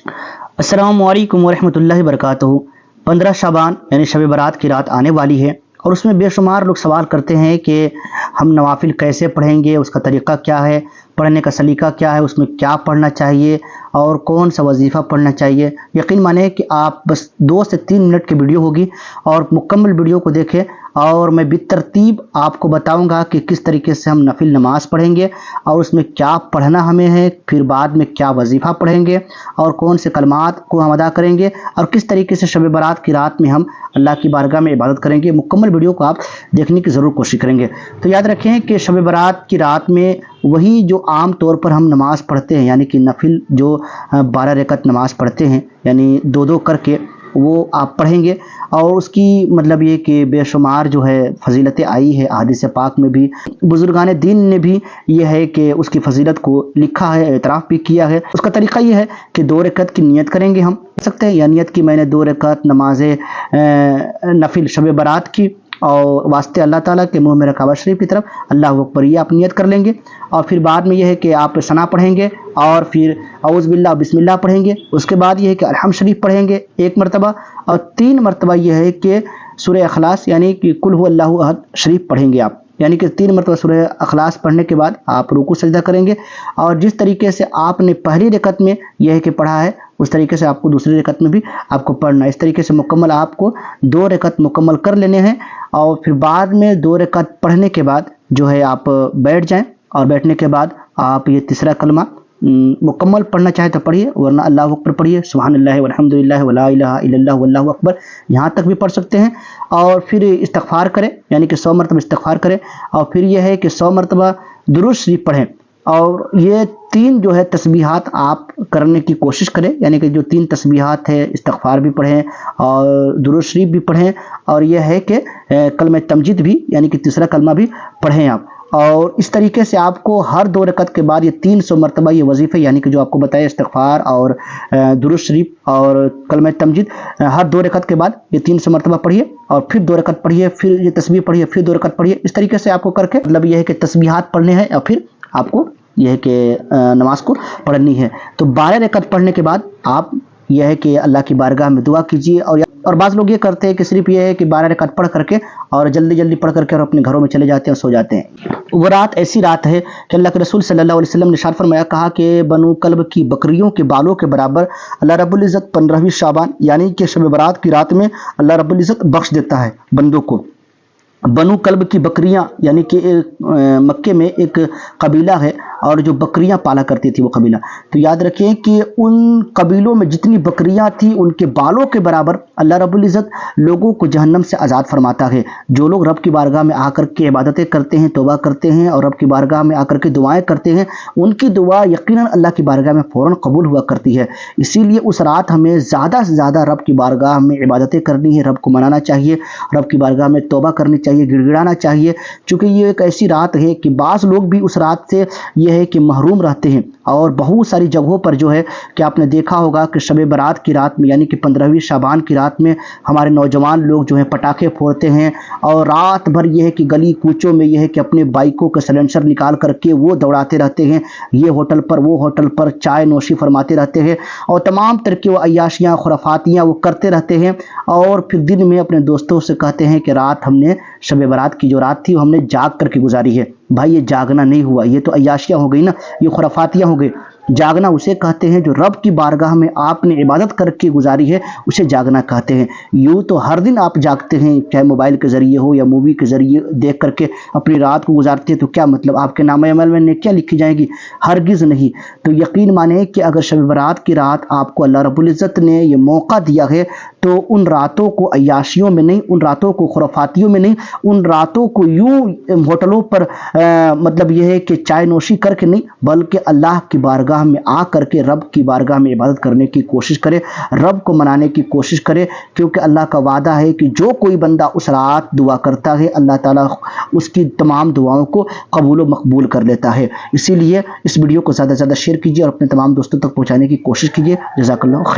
السلام علیکم ورحمۃ اللہ وبرکاتہ۔ 15 شعبان یعنی شب برات کی رات آنے والی ہے، اور اس میں بے شمار لوگ سوال کرتے ہیں کہ ہم نوافل کیسے پڑھیں گے، اس کا طریقہ کیا ہے، پڑھنے کا سلیقہ کیا ہے، اس میں کیا پڑھنا چاہیے اور کون سا وظیفہ پڑھنا چاہیے۔ یقین مانیں کہ آپ بس 2 سے 3 منٹ کی ویڈیو ہوگی اور مکمل ویڈیو کو دیکھیں، اور میں بالترتیب آپ کو بتاؤں گا کہ کس طریقے سے ہم نفل نماز پڑھیں گے اور اس میں کیا پڑھنا ہمیں ہے، پھر بعد میں کیا وظیفہ پڑھیں گے اور کون سے کلمات کو ہم ادا کریں گے، اور کس طریقے سے شب برات کی رات میں ہم اللہ کی بارگاہ میں عبادت کریں گے۔ مکمل ویڈیو کو آپ دیکھنے کی ضرور کوشش کریں گے۔ تو یاد رکھیں کہ شب برات کی رات میں وہی جو عام طور پر ہم نماز پڑھتے ہیں، یعنی کہ نفل جو 12 رکعت نماز پڑھتے ہیں، یعنی 2 کر کے وہ آپ پڑھیں گے، اور اس کی مطلب یہ کہ بے شمار جو ہے فضیلتیں آئی ہے احادیث پاک میں بھی، بزرگان دین نے بھی یہ ہے کہ اس کی فضیلت کو لکھا ہے، اعتراف بھی کیا ہے۔ اس کا طریقہ یہ ہے کہ 2 رکعت کی نیت کریں گے، ہم کر سکتے ہیں یا نیت کی میں نے 2 رکعت نماز نفل شب برات کی، اور واسطے اللہ تعالیٰ کے منہ میرا کعبہ شریف کی طرف اللہ اکبر یہ آپ نیت کر لیں گے، اور پھر بعد میں یہ ہے کہ آپ ثنا پڑھیں گے، اور پھر اعوذ باللہ بسم اللہ پڑھیں گے۔ اس کے بعد یہ ہے کہ الحمد شریف پڑھیں گے 1 مرتبہ، اور 3 مرتبہ یہ ہے کہ سورہ اخلاص یعنی کہ قل هو اللہ احد شریف پڑھیں گے آپ، یعنی کہ 3 مرتبہ سورہ اخلاص پڑھنے کے بعد آپ رکوع سجدہ کریں گے، اور جس طریقے سے آپ نے پہلی رکعت میں یہ ہے کہ پڑھا ہے اس طریقے سے آپ کو دوسری رکعت میں بھی آپ کو پڑھنا ہے۔ اس طریقے سے مکمل آپ کو 2 رکعت مکمل کر لینے ہیں، اور پھر بعد میں 2 رکعت پڑھنے کے بعد جو ہے آپ بیٹھ جائیں، اور بیٹھنے کے بعد آپ یہ تیسرا کلمہ مکمل پڑھنا چاہے تو پڑھیے، ورنہ اللہ اکبر پڑھیے، سبحان اللہ والحمد للہ ولا الہ الا اللہ واللہ اکبر، یہاں تک بھی پڑھ سکتے ہیں، اور پھر استغفار کریں، یعنی کہ 100 مرتبہ استغفار کریں، اور پھر یہ ہے کہ 100 مرتبہ درود شریف پڑھیں، اور یہ 3 جو ہے تسبیحات آپ کرنے کی کوشش کریں، یعنی کہ جو 3 تسبیحات ہے، استغفار بھی پڑھیں اور درود شریف بھی پڑھیں، اور یہ ہے کہ کلمہ تمجید بھی یعنی کہ تیسرا کلمہ بھی پڑھیں آپ۔ اور اس طریقے سے آپ کو ہر 2 رکعت کے بعد یہ 300 مرتبہ یہ وظیفہ یعنی کہ جو آپ کو بتایا استغفار اور درود شریف اور کلمہ تمجید، ہر 2 رکعت کے بعد یہ 300 مرتبہ پڑھیے، اور پھر 2 رکعت پڑھیے، پھر یہ تسبیح پڑھیے، پھر 2 رکعت پڑھیے۔ اس طریقے سے آپ کو کر کے مطلب یہ ہے کہ تسبیحات پڑھنے ہیں، اور پھر آپ کو یہ ہے کہ نماز کو پڑھنی ہے۔ تو 12 رکعت پڑھنے کے بعد آپ یہ ہے کہ اللہ کی بارگاہ میں دعا کیجیے، اور بعض لوگ یہ کرتے ہیں کہ صرف یہ ہے کہ 12 رکعت پڑھ کر کے اور جلدی پڑھ کر کے اور اپنے گھروں میں چلے جاتے ہیں اور سو جاتے ہیں۔ وہ رات ایسی رات ہے کہ اللہ کے رسول صلی اللہ علیہ وسلم نے ارشاد فرمایا، کہا کہ بنو کلب کی بکریوں کے بالوں کے برابر اللہ رب العزت 15ویں شعبان یعنی کہ شب برات کی رات میں اللہ رب العزت بخش دیتا ہے بندوں کو۔ بنو کلب کی بکریاں یعنی کہ مکے میں ایک قبیلہ ہے، اور جو بکریاں پالا کرتی تھی وہ قبیلہ، تو یاد رکھیں کہ ان قبیلوں میں جتنی بکریاں تھیں ان کے بالوں کے برابر اللہ رب العزت لوگوں کو جہنم سے آزاد فرماتا ہے۔ جو لوگ رب کی بارگاہ میں آ کر کے عبادتیں کرتے ہیں، توبہ کرتے ہیں، اور رب کی بارگاہ میں آ کر کے دعائیں کرتے ہیں، ان کی دعا یقیناً اللہ کی بارگاہ میں فوراً قبول ہوا کرتی ہے۔ اسی لیے اس رات ہمیں زیادہ سے زیادہ رب کی بارگاہ میں عبادتیں کرنی ہے، رب کو منانا چاہیے، رب کی بارگاہ میں توبہ کرنی چاہیے، گڑ گڑانا چاہیے، چونکہ یہ ایک ایسی رات ہے کہ بعض لوگ بھی اس رات سے یہ ہے کہ محروم رہتے ہیں، اور بہت ساری جگہوں پر جو ہے کہ آپ نے دیکھا ہوگا کہ شب برات کی رات میں یعنی کہ 15ویں شعبان کی رات میں ہمارے نوجوان لوگ جو ہیں پٹاخے پھوڑتے ہیں، اور رات بھر یہ ہے کہ گلی کوچوں میں یہ ہے کہ اپنے بائکوں کا سلنسر نکال کر کے وہ دوڑاتے رہتے ہیں، یہ ہوٹل پر وہ ہوٹل پر چائے نوشی فرماتے رہتے ہیں، اور تمام طرح کی وہ عیاشیاں خرافاتیاں وہ کرتے رہتے ہیں، اور پھر دن میں اپنے دوستوں سے کہتے ہیں کہ رات ہم نے شب برات کی جو رات تھی وہ ہم نے جاگ کر کے گزاری ہے۔ بھائی یہ جاگنا نہیں ہوا، یہ تو عیاشیاں ہو گئی نا، یہ خرافاتیاں ہو گئی۔ جاگنا اسے کہتے ہیں جو رب کی بارگاہ میں آپ نے عبادت کر کے گزاری ہے، اسے جاگنا کہتے ہیں۔ یوں تو ہر دن آپ جاگتے ہیں، چاہے موبائل کے ذریعے ہو یا مووی کے ذریعے دیکھ کر کے اپنی رات کو گزارتے ہیں، تو کیا مطلب آپ کے نامہ عمل میں نیکیاں لکھی جائیں گی؟ ہرگز نہیں۔ تو یقین مانیں کہ اگر شب برات کی رات آپ کو اللہ رب العزت نے یہ موقع دیا ہے، تو ان راتوں کو عیاشیوں میں نہیں، ان راتوں کو خرافاتیوں میں نہیں، ان راتوں کو یوں ہوٹلوں پر مطلب یہ ہے کہ چائے نوشی کر کے نہیں، بلکہ اللہ کی بارگاہ میں آ کر کے رب کی بارگاہ میں عبادت کرنے کی کوشش کرے، رب کو منانے کی کوشش کرے، کیونکہ اللہ کا وعدہ ہے کہ جو کوئی بندہ اس رات دعا کرتا ہے اللہ تعالیٰ اس کی تمام دعاؤں کو قبول و مقبول کر لیتا ہے۔ اسی لیے اس ویڈیو کو زیادہ سے زیادہ شیئر کیجیے اور اپنے تمام دوستوں تک پہنچانے کی کوشش کیجیے۔ جزاک اللہ خیر۔